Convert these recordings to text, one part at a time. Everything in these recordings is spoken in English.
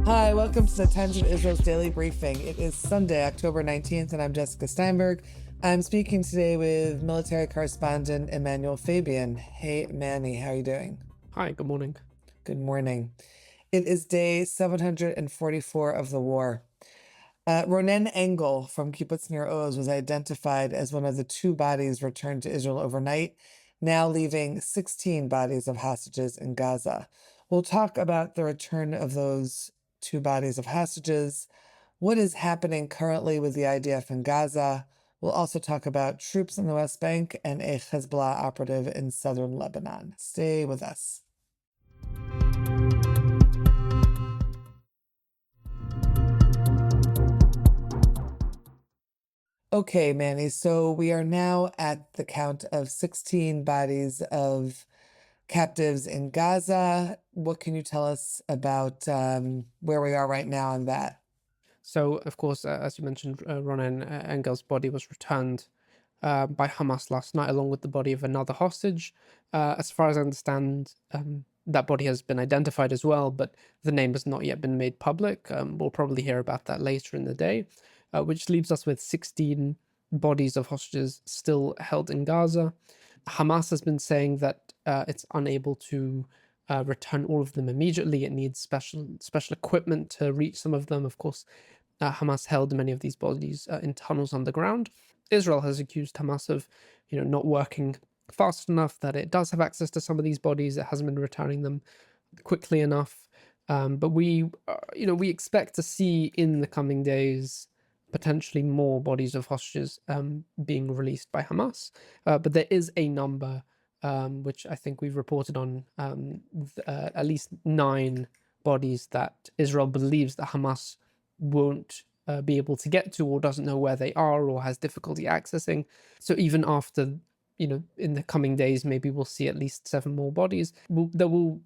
Hi, welcome to the Times of Israel's daily briefing. It is Sunday, October 19th, and I'm Jessica Steinberg. I'm speaking today with military correspondent Emanuel Fabian. Hey, Manny, how are you doing? Hi, good morning. Good morning. It is day 744 of the war. Ronen Engel from Kibbutz Nir Oz was identified as one of the two bodies returned to Israel overnight, now leaving 16 bodies of hostages in Gaza. We'll talk about the return of those two bodies of hostages, what is happening currently with the IDF in Gaza. We'll also talk about troops in the West Bank and a Hezbollah operative in southern Lebanon. Stay with us. Okay, Manny, so we are now at the count of 16 bodies of captives in Gaza. What can you tell us about where we are right now on that? So, of course, as you mentioned, Ronen Engel's body was returned by Hamas last night, along with the body of another hostage. As far as I understand, that body has been identified as well, but the name has not yet been made public. We'll probably hear about that later in the day, which leaves us with 16 bodies of hostages still held in Gaza. Hamas has been saying that it's unable to return all of them immediately. It needs special equipment to reach some of them. Of course, Hamas held many of these bodies in tunnels underground. Israel has accused Hamas of, not working fast enough, that it does have access to some of these bodies. It hasn't been returning them quickly enough. But we expect to see in the coming days potentially more bodies of hostages being released by Hamas. But there is a number, which I think we've reported on, at least 9 bodies that Israel believes that Hamas won't be able to get to, or doesn't know where they are, or has difficulty accessing. So even after, in the coming days, maybe we'll see at least 7 more bodies. We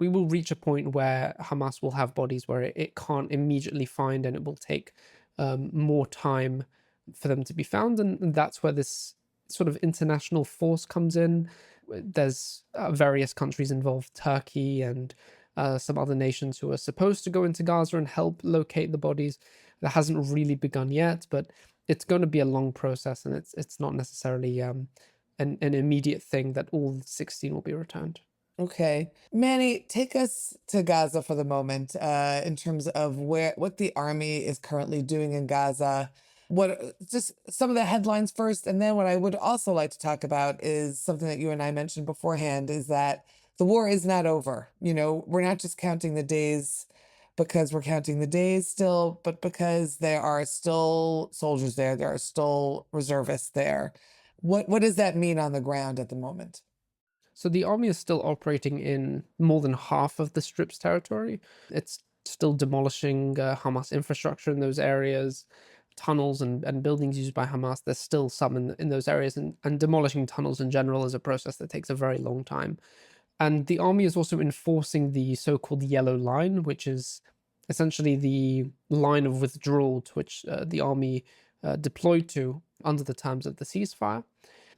will reach a point where Hamas will have bodies where it can't immediately find, and it will take more time for them to be found. And that's where this sort of international force comes in. There's various countries involved, Turkey and some other nations who are supposed to go into Gaza and help locate the bodies. That hasn't really begun yet, but it's going to be a long process, and it's not necessarily an immediate thing that all 16 will be returned. Okay. Manny, take us to Gaza for the moment in terms of what the army is currently doing in Gaza. Just some of the headlines first, and then what I would also like to talk about is something that you and I mentioned beforehand, is that the war is not over. We're not just counting the days because we're counting the days still, but because there are still soldiers there, there are still reservists there. What does that mean on the ground at the moment? So the army is still operating in more than half of the Strip's territory. It's still demolishing Hamas infrastructure in those areas, tunnels and buildings used by Hamas. There's still some in those areas, and demolishing tunnels in general is a process that takes a very long time. And the army is also enforcing the so-called yellow line, which is essentially the line of withdrawal to which the army deployed to under the terms of the ceasefire.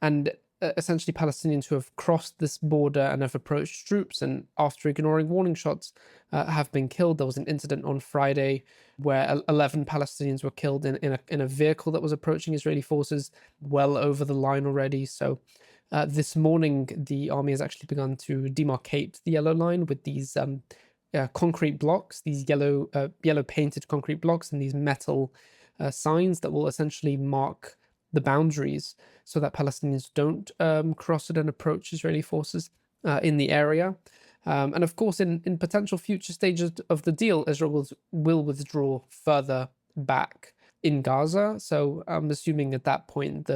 And essentially Palestinians who have crossed this border and have approached troops, and after ignoring warning shots, have been killed. There was an incident on Friday where 11 Palestinians were killed in a vehicle that was approaching Israeli forces well over the line already. So this morning, the army has actually begun to demarcate the yellow line with these concrete blocks, these yellow painted concrete blocks, and these metal signs that will essentially mark the boundaries so that Palestinians don't cross it and approach Israeli forces in the area. And of course, in potential future stages of the deal, Israel will withdraw further back in Gaza. So I'm assuming at that point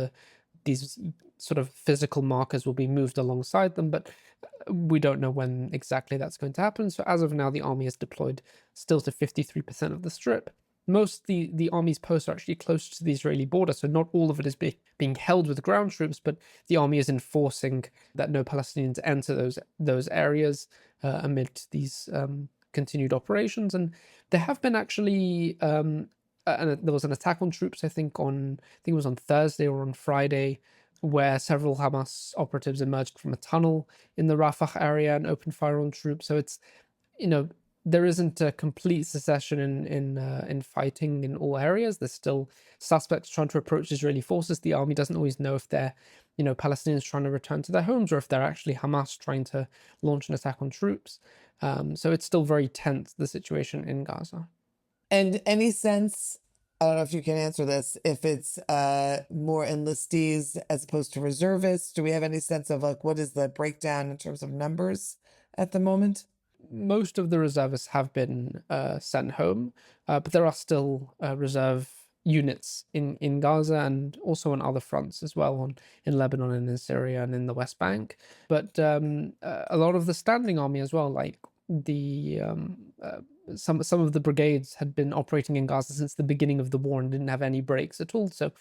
these sort of physical markers will be moved alongside them, but we don't know when exactly that's going to happen. So as of now, the army is deployed still to 53% of the Strip. Most the army's posts are actually close to the Israeli border, so not all of it is being held with ground troops, but the army is enforcing that no Palestinians enter those areas amid these continued operations. And there have been actually and there was an attack on troops, I think it was on Thursday or on Friday, where several Hamas operatives emerged from a tunnel in the Rafah area and opened fire on troops. So it's, there isn't a complete cessation in fighting in all areas. There's still suspects trying to approach Israeli forces. The army doesn't always know if they're, Palestinians trying to return to their homes or if they're actually Hamas trying to launch an attack on troops. So it's still very tense, the situation in Gaza. And any sense, I don't know if you can answer this, if it's more enlistees as opposed to reservists? Do we have any sense of like what is the breakdown in terms of numbers at the moment? Most of the reservists have been sent home, but there are still reserve units in Gaza and also on other fronts as well, in Lebanon and in Syria and in the West Bank. But a lot of the standing army as well, like the some of the brigades had been operating in Gaza since the beginning of the war and didn't have any breaks at all. So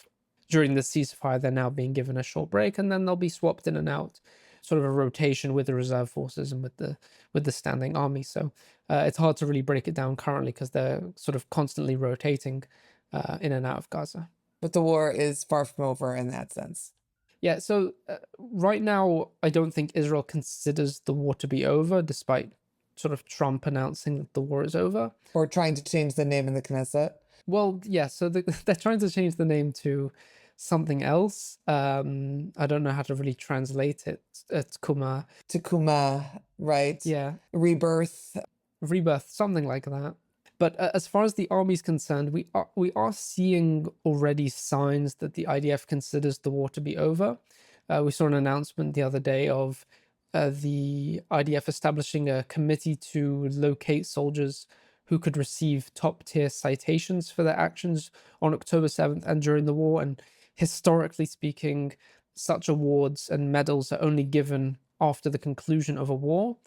during the ceasefire, they're now being given a short break, and then they'll be swapped in and out, sort of a rotation with the reserve forces and with the standing army. So it's hard to really break it down currently because they're sort of constantly rotating in and out of Gaza. But the war is far from over in that sense. Yeah, so right now, I don't think Israel considers the war to be over, despite sort of Trump announcing that the war is over. Or trying to change the name in the Knesset. Well, yeah, so they're trying to change the name to something else. I don't know how to really translate it. It's Kuma. Takuma, right? Yeah, Rebirth. rebirth, something like that. But as far as the army's concerned, we are seeing already signs that the IDF considers the war to be over. We saw an announcement the other day of the IDF establishing a committee to locate soldiers who could receive top-tier citations for their actions on October 7th and during the war. And historically speaking, such awards and medals are only given after the conclusion of a war.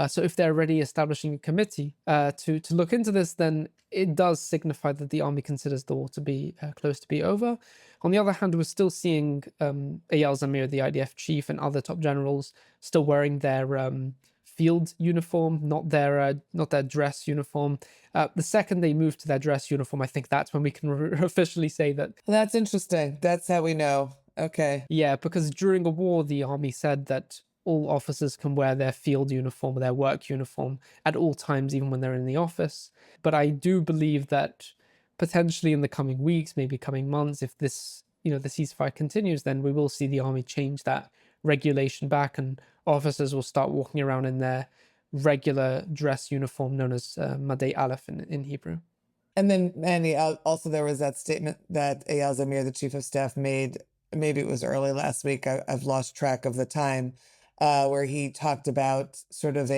So if they're already establishing a committee to look into this, then it does signify that the army considers the war to be close to be over. On the other hand, we're still seeing Eyal Zamir, the IDF chief, and other top generals still wearing their field uniform, not their dress uniform. The second they move to their dress uniform, I think that's when we can officially say that. That's interesting. That's how we know. Okay. Yeah, because during a war, the army said that all officers can wear their field uniform or their work uniform at all times, even when they're in the office. But I do believe that potentially in the coming weeks, maybe coming months, if this, the ceasefire continues, then we will see the army change that regulation back and officers will start walking around in their regular dress uniform known as Madei Aleph in Hebrew. And then, Manny, also there was that statement that Eyal Zamir, the chief of staff, made, maybe it was early last week, I've lost track of the time, where he talked about sort of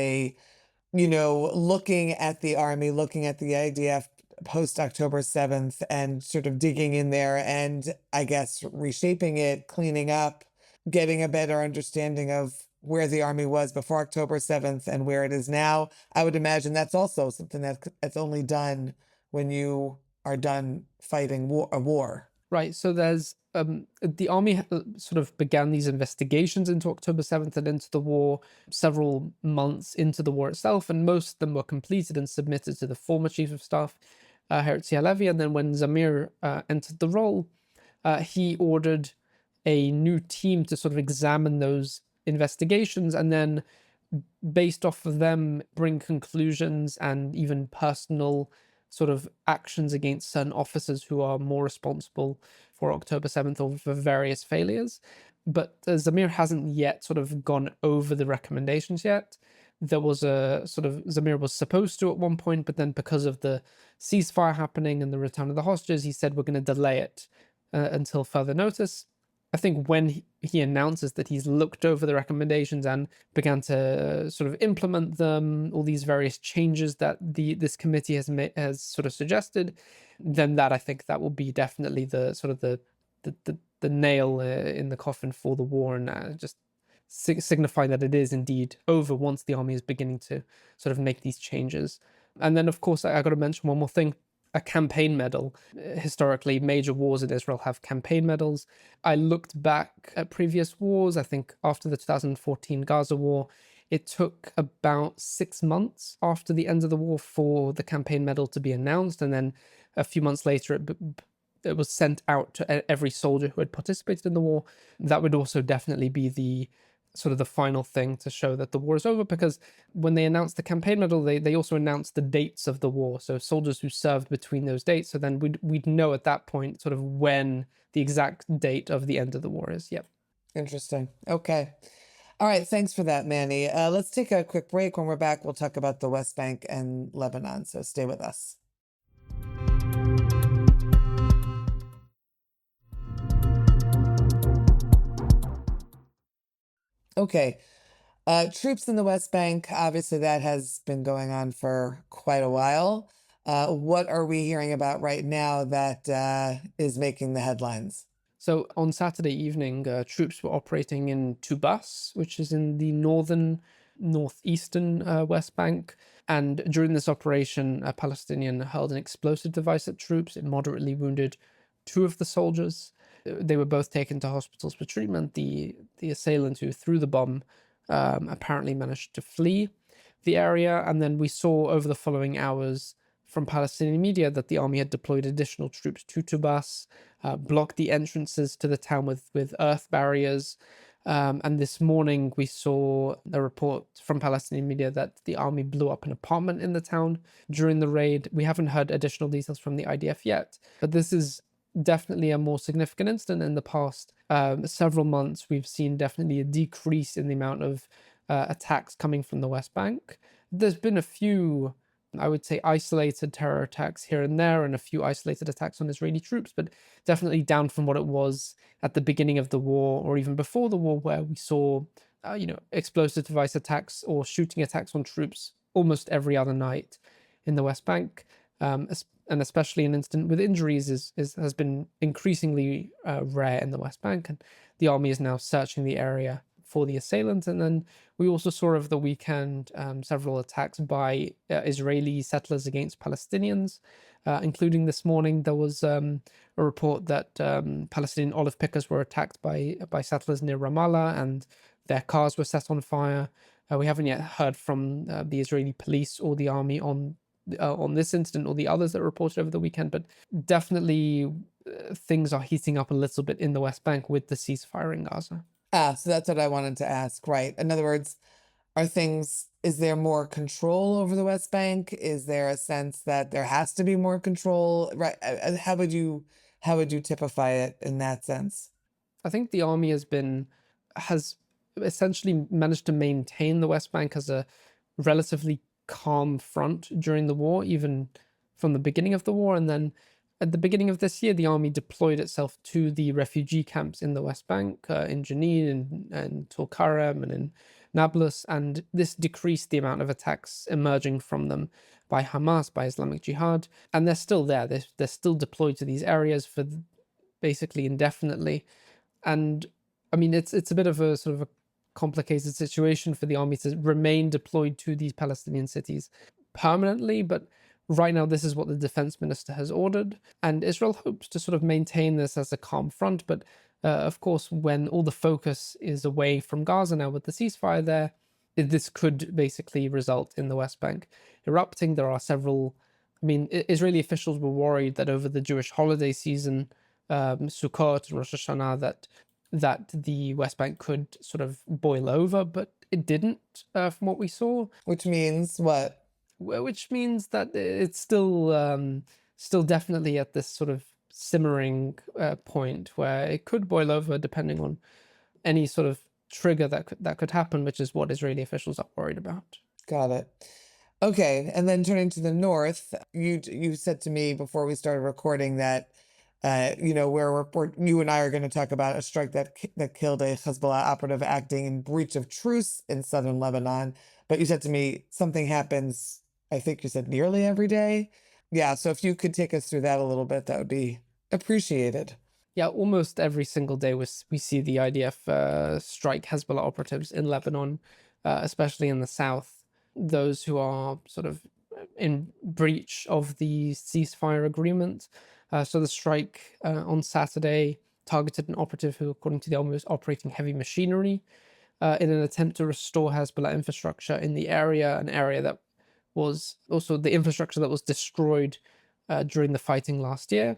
looking at the army, looking at the IDF post October 7th and sort of digging in there and I guess reshaping it, cleaning up, getting a better understanding of where the army was before October 7th and where it is now. I would imagine that's also something that's only done when you are done fighting a war. Right. So there's the army sort of began these investigations into October 7th and into the war several months into the war itself, and most of them were completed and submitted to the former chief of staff, Herzl Halevi. And then when Zamir entered the role, he ordered a new team to sort of examine those investigations and then, based off of them, bring conclusions and even personal sort of actions against certain officers who are more responsible for October 7th or for various failures. But Zamir hasn't yet sort of gone over the recommendations yet. There was a sort of, Zamir was supposed to at one point, but then because of the ceasefire happening and the return of the hostages, he said we're going to delay it until further notice. I think when he announces that he's looked over the recommendations and began to sort of implement them, all these various changes that this committee has sort of suggested, then I think that will be definitely the sort of the nail in the coffin for the war, and just signify that it is indeed over once the army is beginning to sort of make these changes. And then, of course, I got to mention one more thing. A campaign medal. Historically, major wars in Israel have campaign medals. I looked back at previous wars. I think after the 2014 Gaza war, it took about 6 months after the end of the war for the campaign medal to be announced. And then a few months later, it was sent out to every soldier who had participated in the war. That would also definitely be the sort of the final thing to show that the war is over, because when they announced the campaign medal, they also announced the dates of the war. So soldiers who served between those dates. So then we'd know at that point sort of when the exact date of the end of the war is. Yep. Interesting. Okay. All right. Thanks for that, Manny. Let's take a quick break. When we're back, we'll talk about the West Bank and Lebanon. So stay with us. Okay. Troops in the West Bank, obviously, that has been going on for quite a while. What are we hearing about right now that is making the headlines? So on Saturday evening, troops were operating in Tubas, which is in the northeastern West Bank. And during this operation, a Palestinian hurled an explosive device at troops. It moderately wounded two of the soldiers. They were both taken to hospitals for treatment. The assailant who threw the bomb apparently managed to flee the area. And then we saw over the following hours from Palestinian media that the army had deployed additional troops to Tubas, blocked the entrances to the town with earth barriers. And this morning we saw a report from Palestinian media that the army blew up an apartment in the town during the raid. We haven't heard additional details from the IDF yet, but this is definitely a more significant incident. In the past several months, we've seen definitely a decrease in the amount of attacks coming from the West Bank. There's been a few, I would say, isolated terror attacks here and there, and a few isolated attacks on Israeli troops, but definitely down from what it was at the beginning of the war, or even before the war, where we saw, explosive device attacks or shooting attacks on troops almost every other night in the West Bank. And especially an incident with injuries has been increasingly rare in the West Bank, and the army is now searching the area for the assailant. And then we also saw over the weekend several attacks by Israeli settlers against Palestinians, including this morning there was a report that Palestinian olive pickers were attacked by settlers near Ramallah, and their cars were set on fire. We haven't yet heard from the Israeli police or the army on this incident or the others that were reported over the weekend, but definitely things are heating up a little bit in the West Bank with the ceasefire in Gaza. So that's what I wanted to ask, right? In other words, is there more control over the West Bank? Is there a sense that there has to be more control? Right? How would you typify it in that sense? I think the army has essentially managed to maintain the West Bank as a relatively calm front during the war, even from the beginning of the war. And then at the beginning of this year, the army deployed itself to the refugee camps in the West Bank, in Jenin and Tulkarem and in Nablus, and this decreased the amount of attacks emerging from them by Hamas, by Islamic Jihad. And they're still there. They're still deployed to these areas for basically indefinitely. And I mean, it's a bit of a sort of a complicated situation for the army to remain deployed to these Palestinian cities permanently, but right now this is what the defense minister has ordered, and Israel hopes to sort of maintain this as a calm front. But of course, when all the focus is away from Gaza now with the ceasefire there, this could basically result in the West Bank erupting. There are several, I mean, Israeli officials were worried that over the Jewish holiday season, Sukkot, Rosh Hashanah, that the West Bank could sort of boil over, but it didn't, from what we saw. Which means what? Which means that it's still definitely at this sort of simmering point where it could boil over, depending on any sort of trigger that could happen, which is what Israeli officials are worried about. Got it. Okay, and then turning to the north, you said to me before we started recording that where you and I are going to talk about a strike that killed a Hezbollah operative acting in breach of truce in southern Lebanon. But you said to me something happens, I think you said nearly every day. Yeah, so if you could take us through that a little bit, that would be appreciated. Yeah, almost every single day we see the IDF strike Hezbollah operatives in Lebanon, especially in the south, those who are sort of in breach of the ceasefire agreement. So the strike on Saturday targeted an operative who, according to the army, was operating heavy machinery in an attempt to restore Hezbollah infrastructure in the area, an area that was also the infrastructure that was destroyed during the fighting last year.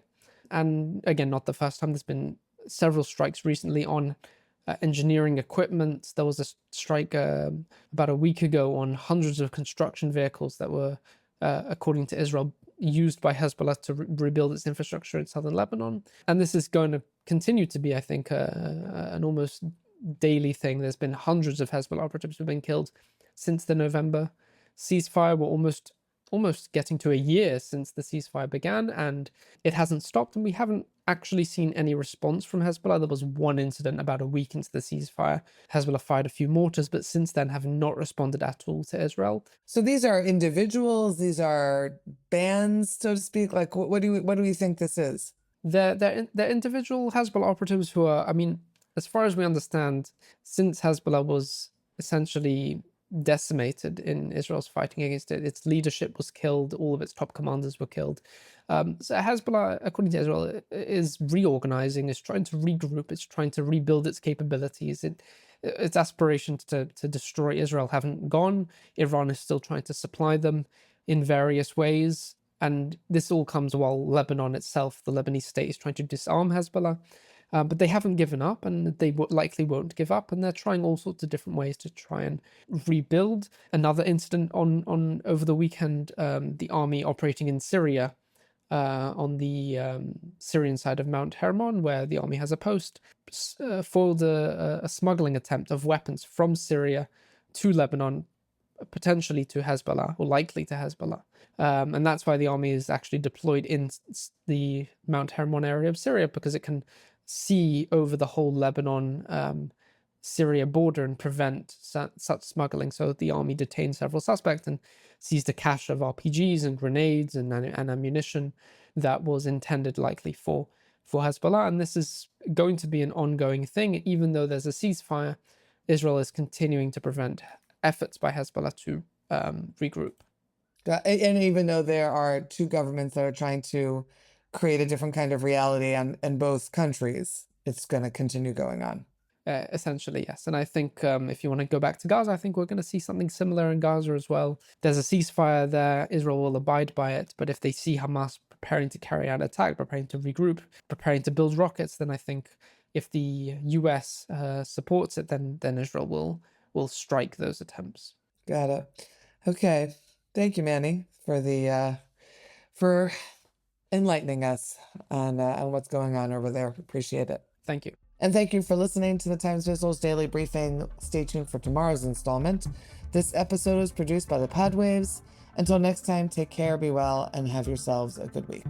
And again, not the first time. There's been several strikes recently on engineering equipment. There was a strike about a week ago on hundreds of construction vehicles that were, according to Israel, used by Hezbollah to rebuild its infrastructure in southern Lebanon. And this is going to continue to be, I think, an almost daily thing. There's been hundreds of Hezbollah operatives who've been killed since the November ceasefire. We're almost getting to a year since the ceasefire began, and it hasn't stopped, and we haven't actually seen any response from Hezbollah. There was one incident about a week into the ceasefire. Hezbollah fired a few mortars, but since then have not responded at all to Israel. So these are individuals, these are bands, so to speak. Like, what do we think this is? They're individual Hezbollah operatives who are, I mean, as far as we understand, since Hezbollah was essentially decimated in Israel's fighting against it, its leadership was killed, all of its top commanders were killed. So Hezbollah, according to Israel, is reorganizing, is trying to regroup, it's trying to rebuild its capabilities. Its aspirations to destroy Israel haven't gone. Iran is still trying to supply them in various ways. And this all comes while Lebanon itself, the Lebanese state, is trying to disarm Hezbollah. But they haven't given up, and they likely won't give up, and they're trying all sorts of different ways to try and rebuild. Another incident on over the weekend, the army operating in Syria, on the Syrian side of Mount Hermon, where the army has a post, foiled a smuggling attempt of weapons from Syria to Lebanon, potentially to Hezbollah, or likely to Hezbollah. And that's why the army is actually deployed in the Mount Hermon area of Syria, because it can see over the whole Lebanon Syria border and prevent such smuggling. So the army detained several suspects and seized a cache of RPGs and grenades and ammunition that was intended likely for Hezbollah. And this is going to be an ongoing thing. Even though there's a ceasefire, Israel is continuing to prevent efforts by Hezbollah to regroup. And even though there are two governments that are trying to create a different kind of reality in both countries, it's going to continue going on. Essentially, yes. And I think if you want to go back to Gaza, I think we're going to see something similar in Gaza as well. There's a ceasefire there. Israel will abide by it. But if they see Hamas preparing to carry out an attack, preparing to regroup, preparing to build rockets, then I think if the US supports it, then Israel will strike those attempts. Got it. Okay. Thank you, Manny, for enlightening us on what's going on over there. Appreciate it. Thank you. And thank you for listening to the Times Visual's Daily Briefing. Stay tuned for tomorrow's installment. This episode is produced by the Podwaves. Until next time, take care, be well, and have yourselves a good week.